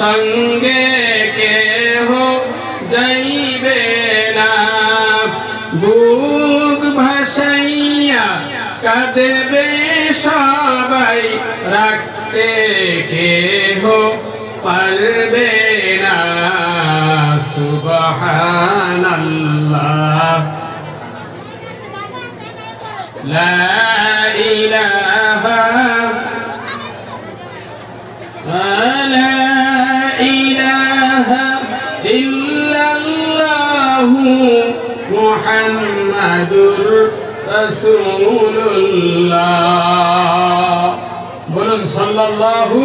সঙ্গে কেহ যাইবে না। বুক ভাসাইয়া কাঁদেবে সবাই, রাখতে কেহ পারবে না। সুবহানাল্লাহ, লা ইলাহা ইল্লাল্লাহু মুহাম্মাদুর রাসূলুল্লাহ। বলুন সাল্লাল্লাহু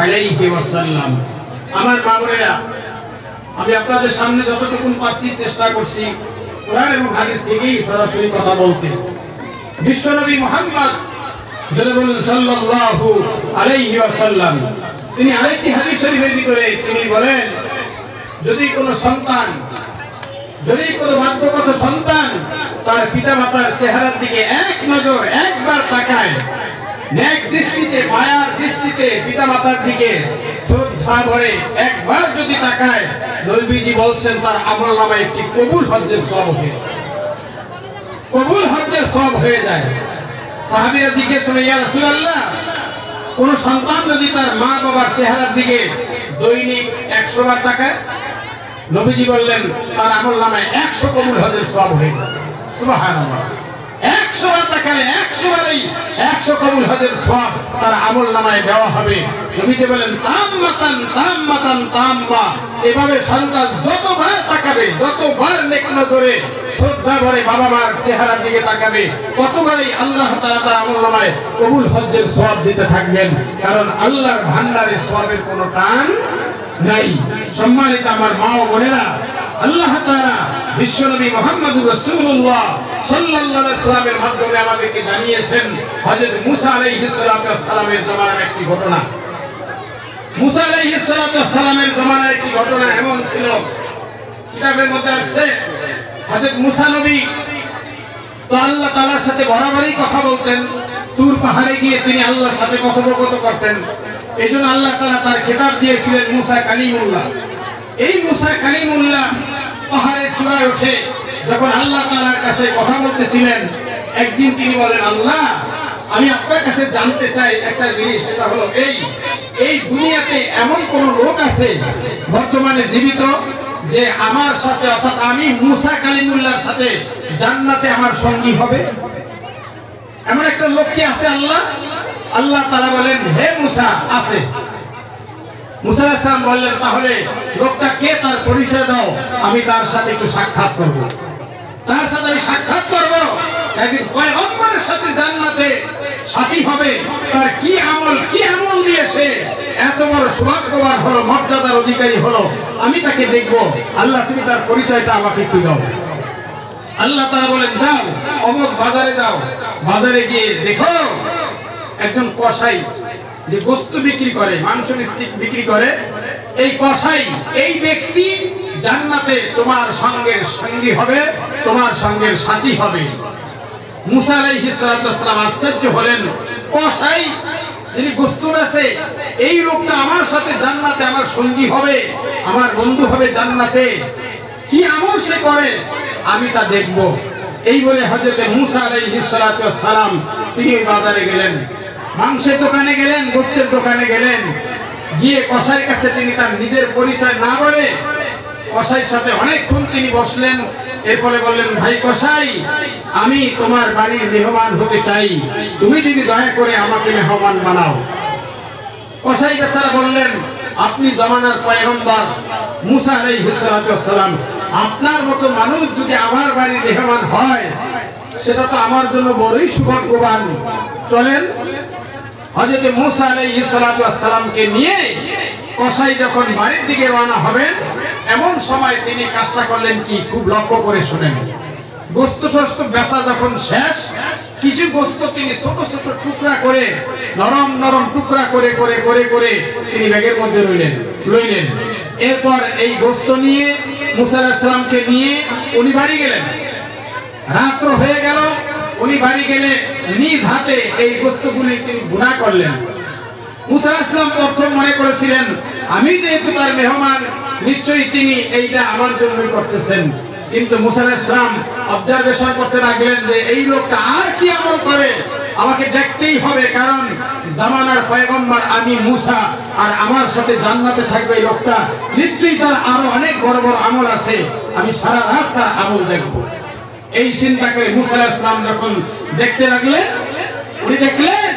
আলাইহি ওয়াসাল্লাম। আমার মা বোনেরা, আমি আপনাদের সামনে যতটুকু পাচ্ছি চেষ্টা করছি কোরআন এবং হাদিস থেকেই সরাসরি কথা বলতে। বিশ্বনবী মুহাম্মদ যদি বলুন সাল্লাল্লাহু আলাইহি ওয়াসাল্লাম, তিনি আরেকটি হাদিস শরীফের ভিতরে তিনি বলেন, যদি কোনো সন্তান, যদি কোনো বাধ্যগত সন্তান তার পিতামাতার চেহারার দিকে এক নজর একবার তাকায়, নেক দৃষ্টিতে, মায়ার দৃষ্টিতে পিতামাতার দিকে শ্রদ্ধা ভরে একবার যদি তাকায়, নবীজি বলছেন তার আমলনামায় একটি কবুল হজ্জের সওয়াব হয়ে যায়। কবুল হজ্জের সওয়াব হয়ে যায়। সাহাবীরা জিজ্ঞেস করলেন, ইয়া রাসূলুল্লাহ, কোন সন্তান যদি তার মা বাবার চেহারার দিকে দৈনিক 100 বার তাকায়, নবীজি বললেন তার আমলনামায় 100 কবুল হজ্জের সওয়াব হয়ে যায়। সুবহানাল্লাহ, 100 বার তাকালে 100 বারই 100 কবুল হজ্জের সওয়াব তার আমলনামায় দেওয়া হবে। নবীজি বলেন তাম্মাতান তাম্মাতান তাম্মা, এভাবে সন্তান যতবার তাকাবে, যতবার নেক নজরে শ্রদ্ধা ভরে বাবা মার চেহারার দিকে তাকাবে, ততবারই আল্লাহ তাআলা তার আমলনামায় কবুল হজ্জের সওয়াব দিতে থাকবেন। কারণ আল্লাহর ভান্ডারে সওয়াবের কোনো টান নাই। সম্মানিত আমার মা ও বোনেরা, আল্লাহ তাআলা বিশ্বনবী মুহাম্মদুর রাসূলুল্লাহ সাল্লাল্লাহু আলাইহি ওয়াসাল্লামের মাধ্যমে আমাদেরকে জানিয়েছেন হযরত মুসা আলাইহিস সালামের জমানার একটি ঘটনা। মুসা আলাইহিস সালামের জমানার একটি ঘটনা এমন ছিল, কিতাবের মধ্যে আসছে হযরত মুসা নবী তো আল্লাহ তাআলার সাথে বরাবরই কথা বলতেন। তুর পাহাড়ে গিয়ে তিনি আল্লাহর সাথে কথোপকথন করতেন। এইজন্য আল্লাহ তাআলা তার খেতাব দিয়েছিলেন মুসা কালিমুল্লাহ। এই মুসা কালিমুল্লাহ পাহাড়ের চূড়ায় উঠে যখন আল্লাহ তাআলার কাছে কথা বলতেছিলেন, একদিন তিনি বলেন, আল্লাহ, আমি আপনার কাছে জানতে চাই একটা জিনিস, সেটা হলো এই দুনিয়াতে এমন কোন লোক আছে বর্তমানে জীবিত যে আমার সাথে, অর্থাৎ আমি মুসা কালিমুল্লাহর সাথে জান্নাতে আমার সঙ্গী হবে? এমন একটা লোক কি আছে আল্লাহ? আল্লাহ তাআলা বলেন, হে মুসা, আছে। মুসা আলাইহিস সালাম বললেন, তাহলে লোকটা কে, তার পরিচয় দাও, আমি তার সাথে একটু সাক্ষাৎ করব। তার সাথে আমি সাক্ষাৎ করব, একদিন পয়গম্বরের সাথে জান্নাতে সাথী হবে। তার কি আমল দিয়ে সে এত বড় সৌভাগ্যবান হলো, মর্যাদার অধিকারী হলো, আমি তাকে দেখব। আল্লাহ, তুমি তার পরিচয়টা আমাকে একটু দাও। আল্লাহ তাআলা বলেন, যাও, অমুক বাজারে যাও, বাজারে গিয়ে দেখো একজন কসাই যে গোশত বিক্রি করে, মাংস বিক্রি করে, এই কসাই, এই ব্যক্তি জান্নাতে তোমার সঙ্গের সঙ্গী হবে, তোমার সঙ্গের সাথী হবে। মুসা আলাইহিস সালাম আশ্চর্য হলেন, কসাই যিনি গোশত বেচে, এই লোকটা আমার সাথে জান্নাতে আমার সঙ্গী হবে, আমার বন্ধু হবে জান্নাতে, কি আমল সে করে আমি তা দেখব। এই বলে হযরত মুসা আলাইহিস সালাম তিনি বাজারে গেলেন, মাংসের দোকানে গেলেন, গোশতের দোকানে গেলেন। গিয়ে কসাইয়ের কাছে তিনি তার নিজের পরিচয় না বলে কসাইয়ের সাথে অনেকক্ষণ তিনি বসলেন। এরপরে বললেন, ভাই কসাই, আমি তোমার বাড়ির মেহমান হতে চাই, তুমি যদি দয়া করে আমাকে মেহমান বানাও। কসাই বেচারা বললেন, আপনি জমানার পয়গম্বর মুসা আলাইহিস সালাম, আপনার মতো মানুষ যদি আমার বাড়ির মেহমান হয়, সেটা তো আমার জন্য বড়ই সৌভাগ্যবান। চলেন। হযরত মুসা আলাইহিস সালামকে নিয়ে কসাই যখন বাড়ির দিকে রওনা হবেন, এমন সময় তিনি কাজটা করলেন কি, খুব লক্ষ্য করে শুনেন। গোশত বেচা যখন শেষ, কিছু গোশত তিনি ছোট ছোট টুকরা করে, নরম নরম টুকরা করে করে করে করে তিনি ব্যাগের মধ্যে লইলেন। এরপর এই গোশত নিয়ে মুসা আলাইহিস সালামকে নিয়ে উনি বাড়ি গেলেন। রাত্র হয়ে গেল, উনি বাড়ি গেলে নিজ হাতে এই গোশতগুলি তিনি গুনাহ করলেন। মুসা আলাইহিস সালাম প্রথম মনে করেছিলেন আমি যেহেতু তার মেহমান, নিশ্চয়ই তিনি এইটা আমার জন্যই করতেছেন। কিন্তু মুসা আলাইহিস সালাম অবজারভেশন করতে লাগলেন যে এই লোকটা আর কি আমল করে, আমাকে দেখতেই হবে, কারণ জামানার পয়গম্বর আমি মুসা, আর আমার সাথে জান্নাতে থাকবে এই লোকটা, নিশ্চয়ই তার আরো অনেক বড় বড় আমল আছে, আমি সারা রাত তার আমল দেখব। এই চিন্তা করে মুসা আলাইহিস সালাম যখন দেখতে লাগলেন, উনি দেখলেন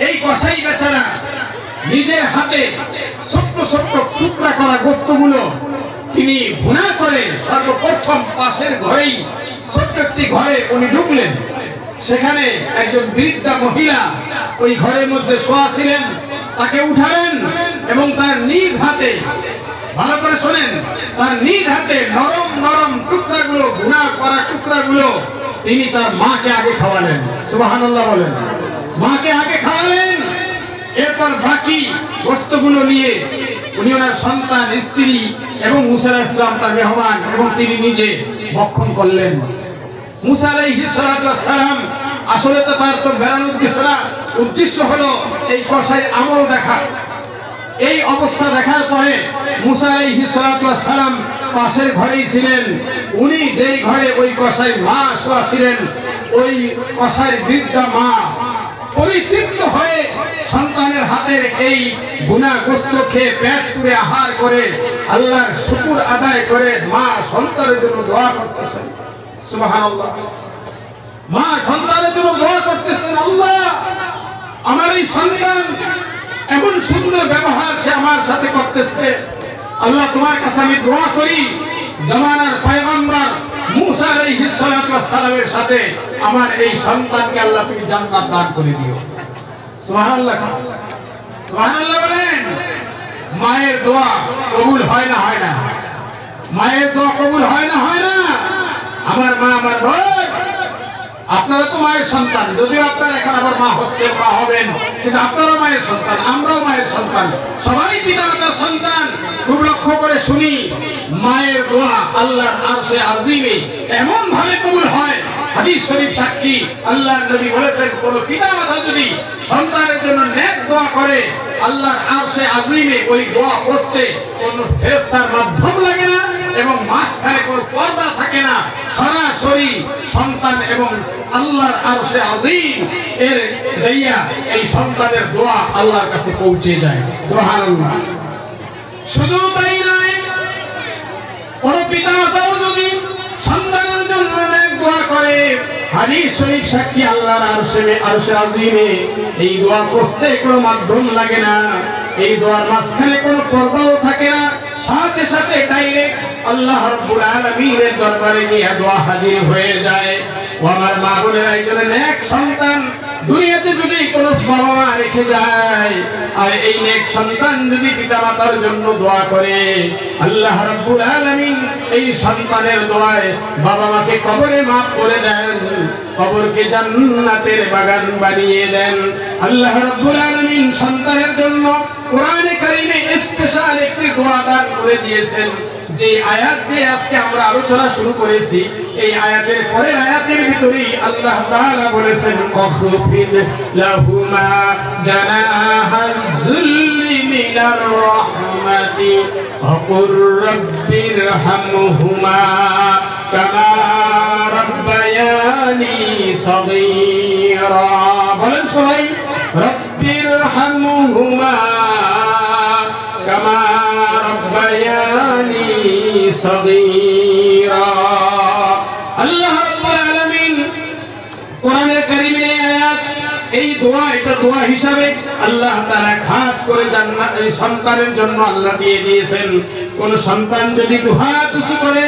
এই কসাই বেচারা নিজের হাতে ছোট্ট ছোট্ট টুকরা করা গোশতগুলো তিনি ভুনা করে সর্বপ্রথম পাশের ঘরেই ছোট্ট একটি ঘরে উনি ঢুকলেন। সেখানে একজন বৃদ্ধা মহিলা ওই ঘরের মধ্যে শোয়া ছিলেন, তাকে উঠালেন এবং তার নিজ হাতে, ভালো করে শোনেন, তার নিজ হাতে নরম নরম টুকরাগুলো, ভুনা করা টুকরাগুলো তিনি তার মাকে আগে খাওয়ালেন। সুবহানাল্লাহ বলেন। মাকে আগে খাওয়ালেন, এরপর বাকি গোশতগুলো নিয়ে উনি ওনার সন্তান, স্ত্রী এবং মুসা আলাইহিস সালাম তার মেহমান এবং তিনি নিজে ভক্ষণ করলেন। মুসা আলাইহিস সালাম আসলে তো তার তো বেড়ানোর উদ্দেশ্য হলো এই কসাই আমল দেখা। এই অবস্থা দেখার পরে মুসা আলাইহিস সালাম পাশের ঘরেই ছিলেন। উনি যেই ঘরে ওই কসাই মা শোয়া ছিলেন, ওই কসাই বৃদ্ধা মা পরিতৃপ্ত হয়ে সন্তানের হাতের এই গুনাহ গোশত খেয়ে পেট পুরে আহার করে আল্লাহর শুকর আদায় করে মা সন্তানের জন্য দোয়া করতেছেন। সুবহানাল্লাহ। মা সন্তানের জন্য দোয়া করতেছেন, আল্লাহ আমার এই সন্তান এমন সুন্দর ব্যবহার সে আমার সাথে করতেছে, আল্লাহ তোমার কাছে আমি দোয়া করি জামানার পয়গম্বর মুসা আলাইহিস সালামের সাথে আমার এই সন্তানকে আল্লাহ তুমি জান্নাত দান করে দিও। সুবহানাল্লাহ। সুবহানাল্লাহ বলেন। মায়ের দোয়া কবুল হয় না, হয় না? মায়ের দোয়া কবুল হয় না, হয় না? আমার মা, আমার বোন, আপনারা তো মায়ের সন্তান, যদিও আপনারা এখন আবার মা হচ্ছেন, মা হবেন, কিন্তু আপনারাও মায়ের সন্তান, আমরাও মায়ের সন্তান, সবাই পিতামাতার সন্তান। খুব লক্ষ্য করে শুনি, মায়ের দোয়া আল্লাহর আরশে আজিমে এমন ভাবে কবুল হয়, হাদিস শরীফ সাক্ষী, আল্লাহর নবী বলেছেন কোন পিতামাতা যদি সন্তানের জন্য নেক দোয়া করে, আল্লাহর আরশে আজিমে ওই দোয়া পৌঁছতে কোন ফেরেশতার মাধ্যম লাগে না এবং মাঝখানে কোনো পর্দা থাকে না, সরাসরি সন্তান এবং আল্লাহর আরশে আজিম এর জায়গা এই সন্তানের দোয়া আল্লাহর কাছে পৌঁছে যায়। সুবহানাল্লাহ। শুধু তাই নয়, কোন পিতামাতাও যদি সন্তানের জন্য নেক দোয়া করে, হাদিস শরীফ সাক্ষী, আল্লাহর আরশে আজিমে এই দোয়া পৌঁছতে কোনো মাধ্যম লাগে না, এই দোয়ার মাঝখানে কোনো পর্দাও থাকে না, সাথে সাথে ডাইরেক্ট আল্লাহ রাব্বুল আলামিনের দরবারে নিয়ে দোয়া হাজির হয়ে যায়। ও আমার মা বোনেরা, এই জন্য নেক সন্তান দুনিয়াতে যদি কোনো বাবা মা রেখে যায়, আর এই নেক সন্তান যদি পিতামাতার জন্য দোয়া করে, আল্লাহ রাব্বুল আলামিন এই সন্তানের দোয়ায় বাবা মাকে কবরে মাফ করে দেন, কবরকে জান্নাতের বাগান বানিয়ে দেন। আল্লাহ রাব্বুল আলামিন সন্তানের জন্য কোরআনে কারিমে স্পেশাল একটি দোয়া দান করে দিয়েছেন, যে আয়াত দিয়ে আজকে আমরা আলোচনা শুরু করেছি। এই আয়াতের পরের আয়াতের ভিতরেই আল্লাহ তাআলা বলেছেন, ওয়াখফিদ লাহুমা জানাহাজ যুল্লি মিনার রাহমাতি ওয়াকুর রাব্বিরহামহুমা কামা রাব্বায়ানি সগীরা। বলেন সবাই, রাব্বিরহামহুমা কামা রাব্বায়ানি সগীরা। আল্লাহ রাব্বুল আলামিন কোরআনের কারীমের এই আয়াত, এই দোয়া, এটা দোয়া হিসাবে আল্লাহ তাআলা খাস করে জান্নাত এই সন্তানের জন্য আল্লাহ দিয়ে দিয়েছেন। কোন সন্তান যদি দুহাত উঁচু করে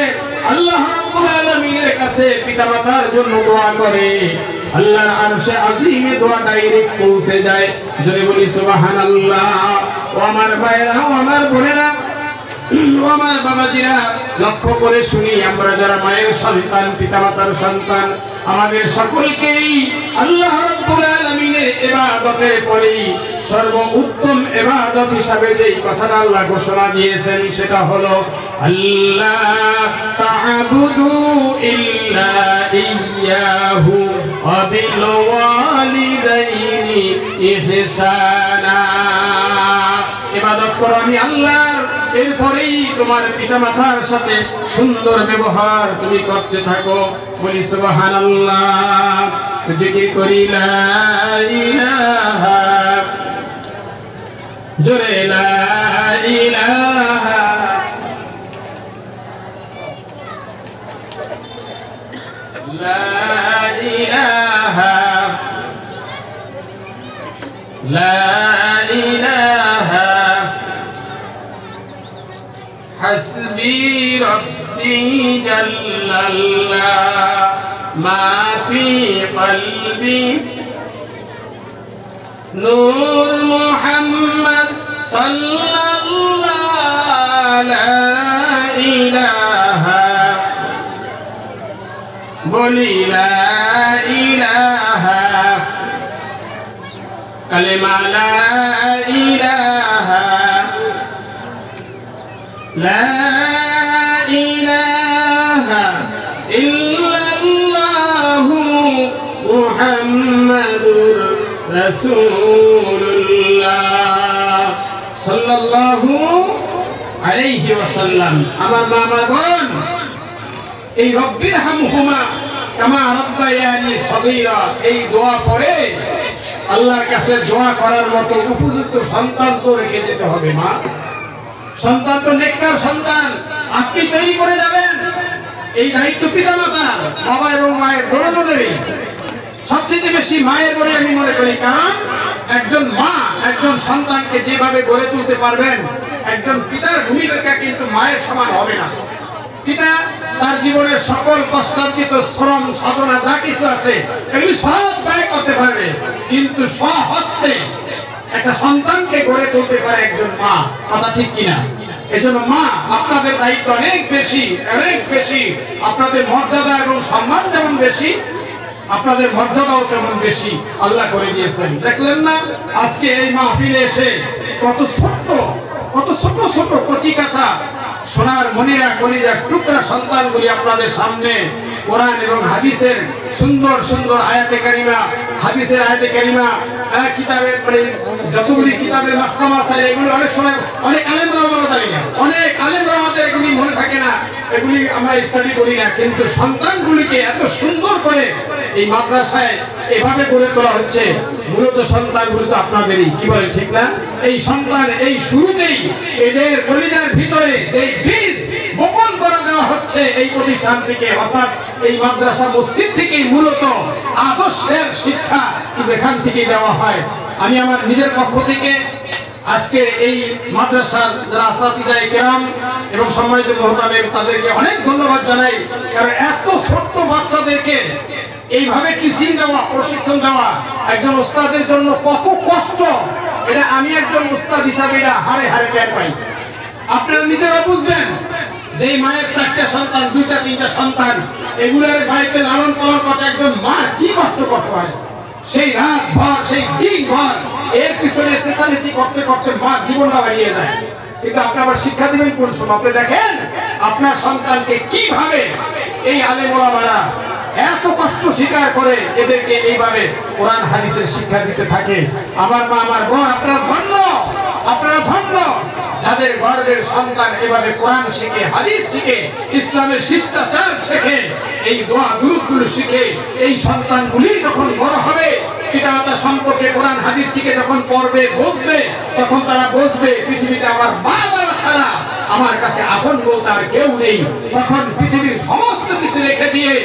আল্লাহ রাব্বুল আলামিনের কাছে পিতামাতার জন্য দোয়া করে, আল্লাহর আরশে আজিমে দোয়া ডাইরেক্ট পৌঁছে যায়। যদি বলি সুবহানাল্লাহ। ও আমার ভাইরা, ও আমার বোনেরা, ও আমার বাবাজিরা, লক্ষ্য করে শুনি, আমরা যারা মায়ের সন্তান, পিতামাতার সন্তান, আমাদের সকলকেই আল্লাহ রাব্বুল আলামিনের ইবাদতের পরে সর্বোত্তম ইবাদত হিসাবে যেই কথাটা আল্লাহ ঘোষণা দিয়েছেন, সেটা হলো আল্লাহ তা'বুদু ইল্লা ইয়্যাহু ওয়া বিল ওয়ালিদাইনি ইহসানা। ইবাদত করো আমি আল্লাহর, এরপরেই তোমার পিতামাতার সাথে সুন্দর ব্যবহার তুমি করতে থাকো। বলি সুবহানাল্লাহ, জিকির করি লা ইলাহা, জোরে লা ইলাহা, লা ইলাহা, লা ইলাহা, হাসবি রব্বি জাল্লাল্লাহ মা ফি কলবি নূর মুহাম্মদ সাল্লাল্লাহু লা ইলাহা, বলি লা ইলাহা, কালেমা লা ইলাহা, লা ইলাহা ইল্লাল্লাহু মুহাম্মাদুর রাসূলুল্লাহ সাল্লাল্লাহু আলাইহি ওয়াসাল্লাম। আমার মা, আমার বোন, এই রব্বির হামহুমা কামা রাব্বায়ানি সগীরা এই দোয়া পড়ে আল্লাহর কাছে দোয়া করার মতো উপযুক্ত সন্তান তো রেখে যেতে হবে। মা, সন্তান তো নেককার সন্তান আপনি তৈরি করে যাবেন। এই দায়িত্ব পিতামাতার, বাবা এবং মায়ের দুজনেরই, সবচেয়ে বেশি মায়ের বলে আমি মনে করি। কারণ একজন মা একজন সন্তানকে যেভাবে গড়ে তুলতে পারবেন, একজন পিতার ভূমিকা কিন্তু মায়ের সমান হবে না। পিতা তার জীবনের সকল কষ্টার্জিত শ্রম সাধনা যা কিছু আছে এগুলি সব ব্যয় করতে পারবে, কিন্তু স্বহস্তে একটা সন্তানকে গড়ে তুলতে পারে একজন মা। কথা ঠিক কিনা? এজন্য মা, আপনাদের দায়িত্ব অনেক বেশি, অনেক বেশি। আপনাদের মর্যাদা এবং সম্মান যেমন বেশি, আপনাদের মর্যাদাও তেমন বেশি আল্লাহ করে দিয়েছেন। দেখলেন না আজকে এই মাহফিলে এসে কত ছোট ছোট কচি কাঁচা সোনার মনিরা কলিজার টুকরা সন্তানগুলি আপনাদের সামনে কোরআন এবং হাদিসের সুন্দর সুন্দর আয়াতে কারিমা, হাদিসের আয়াতে কারিমা, কিতাবের মানে যতগুলি কিতাবের মাসকামা আছে এগুলি অনেক সময় অনেক আলেমরাও মনে থাকে না, অনেক আলেমরা আমাদের এগুলি মনে থাকে না, এগুলি আমরা স্টাডি করি না। কিন্তু সন্তানগুলিকে এত সুন্দর করে এই মাদ্রাসায় এভাবে গড়ে তোলা হচ্ছে। মূলত সন্তানগুলি তো আপনাদেরই, কি বলে ঠিক না? এই সন্তান এই শুরুতেই এদের কলিজার ভিতরে এই বীজ বপন করে দেওয়া হচ্ছে এই প্রতিষ্ঠান থেকে, অর্থাৎ এই মাদ্রাসা মসজিদ থেকেই মূলত আদর্শের শিক্ষা এখান থেকে দেওয়া হয়। আমি আমার নিজের পক্ষ থেকে আজকে এই মাদ্রাসার যারা আসাতিজায়ে কেরাম এবং সম্মানিত মুহতামিম তাদেরকে অনেক ধন্যবাদ জানাই। কারণ এত ছোট্ট বাচ্চাদেরকে এইভাবে টিচিং দেওয়া, প্রশিক্ষণ দেওয়া একজন ওস্তাদের জন্য কত কষ্ট, এটা আমি একজন ওস্তাদ হিসাবে এটা হারে হারে টের পাই। আপনারা নিজেরা বুঝবেন যে মায়ের 4টা সন্তান, 2টা 3টা সন্তান, এগুলোর বাড়িতে লালন পালন করতে একজন মা কি কষ্ট করতে হয়। সেই রাত ভর, সেই দিন ভর এর পিছনে চেঁচামেচি করতে করতে মা জীবনটা বাড়িয়ে যায়। কিন্তু আপনি আবার শিক্ষা দিবেন কোন সময়? আপনি দেখেন আপনার সন্তানকে কিভাবে এই আলেম ওলামারা এত কষ্ট স্বীকার করে এদেরকে এইভাবে কোরআন হাদিসের শিক্ষা দিতে থাকে। আমার মা, আমার বোন, আপনারা ধন্য, আপনারা ধন্য যাদের গর্বের সন্তান এভাবে কোরআন শিখে, হাদিস শিখে, ইসলামের শিষ্টাচার শিখে, এই দোয়া দুরূদগুলো শিখে এই সন্তানগুলি যখন বড় হবে, পিতামাতা সম্পর্কে কোরআন হাদিস থেকে যখন পড়বে, বুঝবে, তখন তারা বুঝবে পৃথিবীতে আমার মা বাবা ছাড়া আমার কাছে আপন বলতে আর কেউ নেই। তখন পৃথিবীর সমস্ত কিছু রেখে দিয়ে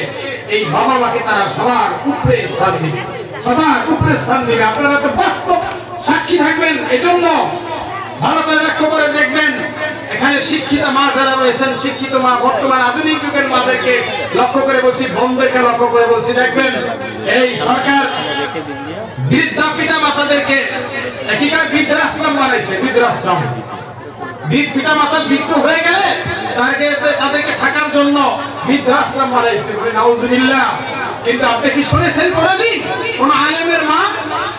এই বাবা মাকে তারা সবার উপরে স্থান দিবে, সবার উপরে স্থান দিবে। আপনারা তো বাস্তব সাক্ষী থাকবেন। এজন্য ভালো করে লক্ষ্য করে দেখবেন, এখানে শিক্ষিত মা যারা রয়েছেন, শিক্ষিত মা, বর্তমান আধুনিক যুগের মাদেরকে লক্ষ্য করে বলছি, বোনদেরকে লক্ষ্য করে বলছি, দেখবেন এই সরকার বৃদ্ধা পিতা মাতাদেরকে একিকার বৃদ্ধাশ্রম বানাইছে। বৃদ্ধাশ্রম, পিতা মাতা বৃদ্ধ হয়ে গেলে তাদেরকে থাকার জন্য বৃদ্ধাশ্রম বানাইছে। নাউজুবিল্লাহ। কিন্তু আপনি কি শুনেছেন কোনদিন কোন আলেমের মা,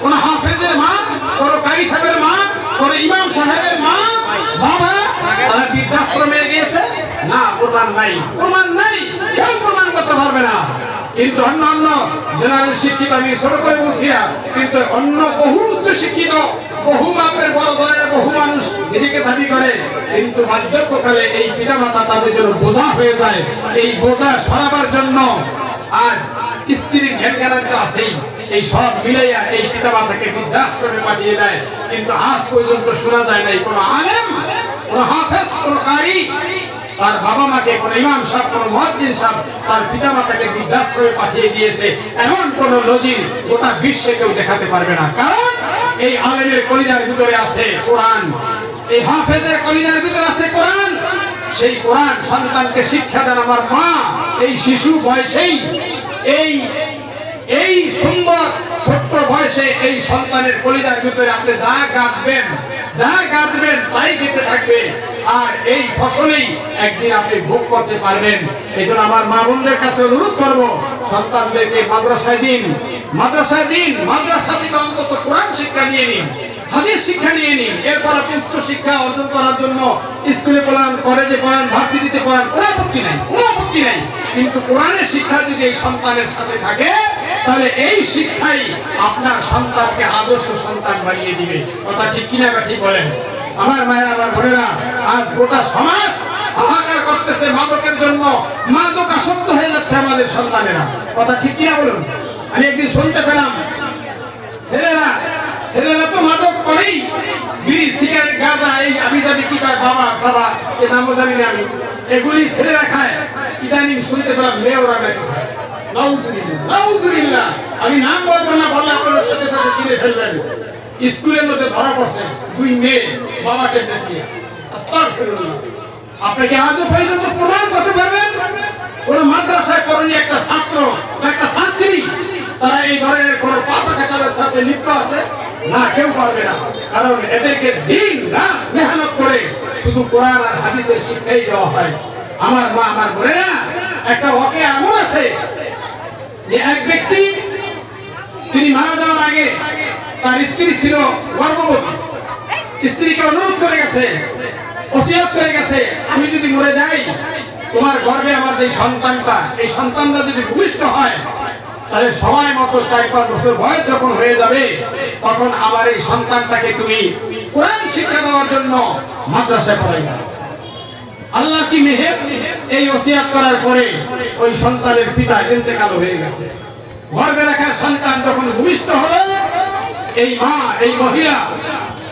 কোন হাফেজের মা, কোন কারি সাহেবের মা, কোন ইমাম সাহেবের মা বাবা তারা বৃদ্ধাশ্রমে গিয়েছে? না, প্রমাণ নাই, প্রমাণ নাই, কেউ প্রমাণ করতে পারবে না। কিন্তু অন্য জেনারেল শিক্ষিত আমি ছোট করে বলছি না, কিন্তু অন্য বহু উচ্চ শিক্ষিত, বহু মাপের বড় ধরনের বহু মানুষ নিজেকে দাবি করে, কিন্তু বার্ধক্যকালে এই পিতামাতা তাদের জন্য বোঝা হয়ে যায়। এই বোঝা সরাবার জন্য আর স্ত্রীর জ্ঞান তো আছেই, এই সব মিলাইয়া এই পিতামাতাকে বৃদ্ধাশ্রমে পাঠিয়ে দেয়। কিন্তু আজ পর্যন্ত শোনা যায় নাই কোনো আলেম, কোনো হাফেজ, কোনো কারি তার বাবা মাকে, কোনো ইমাম সাহেব, কোনো মুয়াজ্জিন সাহেব তার পিতামাতাকে বৃদ্ধাশ্রমে পাঠিয়ে দিয়েছে, এমন কোন নজির গোটা বিশ্বে কেউ দেখাতে পারবে না। কারণ এই আলেমের কলিজার ভিতরে আছে কোরআন, এই হাফেজের কলিজার ভিতরে আছে কোরআন। সেই কোরআন সন্তানকে শিক্ষা দেন আমার মা। এই শিশু বয়সেই এই সুন্দর ছোট্ট বয়সে এই সন্তানের কলিজার ভিতরে আপনি যা গাঁথবেন তাই দিতে থাকবে, আর এই ফসলেই একদিন আপনি ভোগ করতে পারবেন। এই জন্য আমার মা বোনদের কাছে অনুরোধ করবো, সন্তানদেরকে মাদ্রাসা থেকে অন্তত কোরআন শিক্ষা নিয়ে নিন, হাদিস শিক্ষা নিয়ে নিন। এরপর আপনি উচ্চ শিক্ষা অর্জন করার জন্য স্কুলে পড়ান, কলেজে পড়ান, ভার্সিটিতে পড়ান, কোনো আপত্তি নাই। কিন্তু কোরআনের শিক্ষা যদি এই সন্তানের সাথে থাকে, তাহলে এই শিক্ষাই আপনার সন্তানকে আদর্শ সন্তান বানিয়ে দিবে। কথা ঠিক কিনা ঠিক বলেন আমার মায়েরা, আমার বোনেরা? আজ গোটা সমাজ হাহাকার করতেছে মাদকের জন্য, মাদক আসক্ত হয়ে যাচ্ছে আমাদের সন্তানেরা। কথা ঠিক কিনা বলুন? আমি একদিন শুনতে পেলাম ছেলেরা তো মাদক করেই, বিড়ি, সিগারেট, গাঁজা, এই আমি জানি কি খায়, বাবা এ নামও জানি না আমি, এগুলি ছেলেরা খায়। ইদানিং শুনতে পেলাম মেয়েরা নাকি খায়। নাউজুবিল্লাহ। আমি নাম বলবো না, বললে আপনার সাথে সাথে চিনে ফেলবেন। স্কুলের মধ্যে ধরা পড়ছে 2 মেয়ে বাবাকে দেখিয়ে। আস্তাগফিরুল্লাহ। আপনি কি আজও পর্যন্ত প্রমাণ করতে পারবেন কোন মাদ্রাসায় করণী একটা ছাত্র বা একটা ছাত্রী তারা এই ধরনের কোন পাপাচারের সাথে লিপ্ত আছে? না, কেউ পারবে না। কারণ এদেরকে দিন রাত মেহনত করে শুধু কোরআন আর হাদিসের শিক্ষাই দেওয়া হয়। আমার মা, আমার বোনেরা, একটা ওকে এমন আছে যে এক ব্যক্তি তিনি মারা যাওয়ার আগে তার স্ত্রী ছিল গর্ভবতী, স্ত্রীকে অনুরোধ করে গেছে, ওসিয়ত করে গেছে, আমি যদি মরে যাই তোমার গর্ভে আমার এই সন্তানটা যদি ভূমিষ্ঠ হয়, তাহলে সময় মতো 4-5 বছর বয়স যখন হয়ে যাবে, তখন আমার এই সন্তানটাকে তুমি কোরআন শিক্ষা দেওয়ার জন্য মাদ্রাসায় পড়াইবা। আল্লাহ কি মেহের! এই ওসিয়ত করার পরে ওই সন্তানের পিতা ইন্তেকাল হয়ে গেছে। গর্ভে রাখা সন্তান যখন ভূমিষ্ঠ হলো, এই মা, এই মহিলা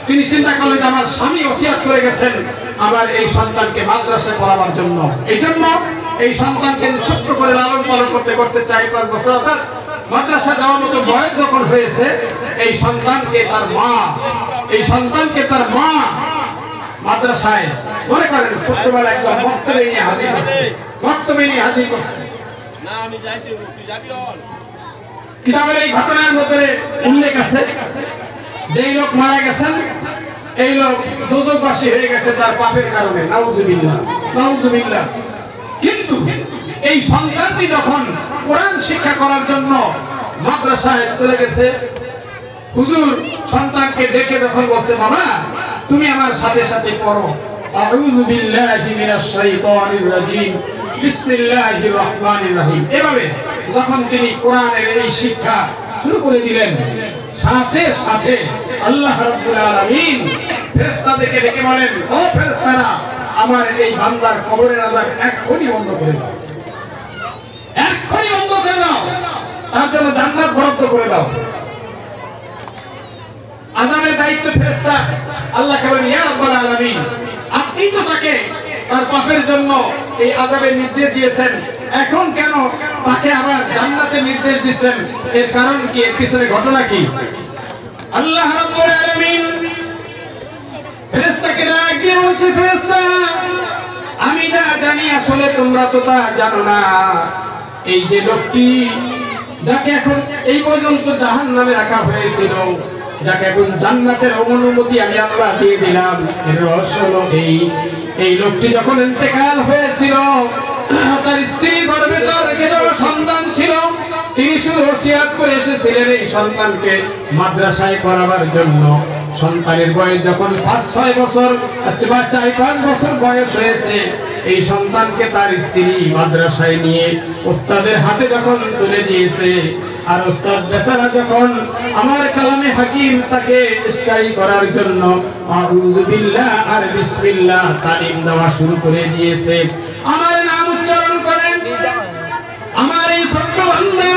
তিনি চিন্তা করলেন আমার স্বামী ওসিয়ত করে গেছেন আবার এই সন্তানকে মাদ্রাসায় পড়াবার জন্য। এই জন্য এই সন্তানকে ছোট্ট করে লালন পালন করতে করতে 4-5 বছর অর্থাৎ মাদ্রাসা যাওয়ার মতো বয়স যখন হয়েছে, এই সন্তানকে তার মা মাদ্রাসায় মনে করেন ছোট্টবেলা একদম বক্তব্য নিয়ে হাজির করছে। কিতাবের এই ঘটনার মধ্যে উল্লেখ আছে, যেই লোক মারা গেছেন এই লোক দোজখবাসী হয়ে গেছে তার পাপের কারণে। নাউজুবিল্লাহ। কিন্তু এই সন্তানটি যখন কোরআন শিক্ষা করার জন্য মাদ্রাসায় চলে গেছে, হুজুর সন্তানকে ডেকে যখন বলছে, বাবা তুমি আমার সাথে সাথে পড়ো, আউযু বিল্লাহি মিনাশ শাইতানির রাজিম, বিসমিল্লাহির রহমানির রহিম। এভাবে যখন তিনি কোরআনের এই শিক্ষা শুরু করে দিলেন, সাথে সাথে আল্লাহ রাব্বুল আলামিন ফেরেশতাদেরকে ডেকে বলেন, ও ফেরেশতারা, আমার এই বান্দার কবরের আযাব এক্ষুনি বন্ধ করে দাও, তার জন্য জান্নাত বরাদ্দ করে দাও। আযাবের দায়িত্ব ফেরেশতা। আল্লাহকে বলেন, ইয়া রাব্বুল আলামিন, আপনি তো তাকে তার পাপের জন্য এই আযাবের নির্দেশ দিয়েছেন, এখন কেন তাকে আবার জান্নাতের নির্দেশ দিচ্ছেন? এর কারণ কি? এর পিছনে ঘটনা কি? আল্লাহ রাব্বুল আলামিন ফেরেশতাকে ডাক দিয়ে বলছে, ফেরেশতা, আমি যা জানি আসলে তোমরা তো তা জানো না। এই যে লোকটি যাকে এখন এই পর্যন্ত জাহান্নামে রাখা হয়েছিল, যাকে এখন জান্নাতের অনুমতি আমি আল্লাহ দিয়ে দিলাম, এর রহস্য হলো এই লোকটি যখন ইন্তেকাল হয়েছিল, তার স্ত্রীর গর্ভে তার রেখে যাওয়া সন্তান ছিল। তিনি শুধু ওসিয়ত করে এসেছিলেন এই সন্তানকে মাদ্রাসায় পড়াবার জন্য। সন্তানের বয়স যখন 5-6 বছর বা 4-5 বছর বয়স হয়েছে, এই সন্তানকে তার স্ত্রী মাদ্রাসায় নিয়ে ওস্তাদের হাতে যখন তুলে দিয়েছে, আর ওস্তাদ বেচারা যখন আমার কালামে হাকিম তাকে স্টাডি করার জন্য আউযু বিল্লাহ আর বিসমিল্লাহ তালিম দেওয়া শুরু করে দিয়েছে, আমার নাম উচ্চারণ করেন। আমার এই ছোট্ট বান্দা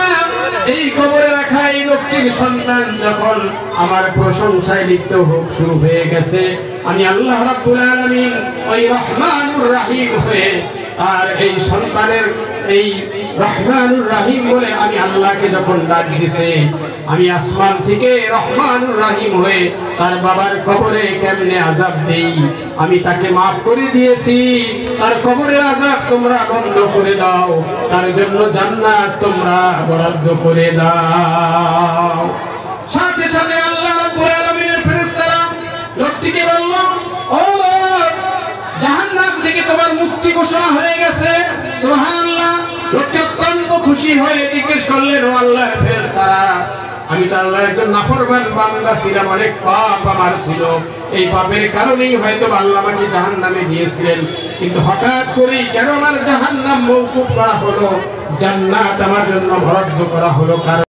এই কবরে রাখা এই লোকটির সন্তান যখন আমার প্রশংসায় লিপ্ত শুরু হয়ে গেছে, আমি আল্লাহ রাব্বুল আলামিন ওই রহমানুর রহিম হয়ে আর এই সন্তানের এই রহমানুর রহিম বলে আমি আল্লাহকে যখন ডাক দিয়েছে, আমি আসমান থেকে রহমানুর রহিম হয়ে তার বাবার কবরে কেমনে আযাব দেই, আমি তাকে মাফ করে দিয়েছি। তার কবরের আযাব তোমরা বন্ধ করে দাও, তার জন্য জান্নাত তোমরা বরাদ্দ করে দাও। সাথে সাথে আল্লাহ রাব্বুল আলামিনের ফেরেশতারা লোকটিকে বলল, ও লোক, জাহান্নাম থেকে তোমার মুক্তি ঘোষণা হয়ে গেছে। সুবহানাল্লাহ। লোকটি অত্যন্ত খুশি হয়ে জিজ্ঞেস করলেন, ও আল্লাহর ফেরেশতারা, আমি তো আল্লাহর একজন নাফরমান বান্দা ছিলাম, অনেক পাপ আমার ছিল, এই পাপের কারণেই হয়তো আল্লাহ আমাকে জাহান্নামে দিয়েছিলেন, কিন্তু হঠাৎ করেই কেন আমার জাহান্নাম মওকুফ করা হলো, জান্নাত আমার জন্য বরাদ্দ করা হলো? কারণ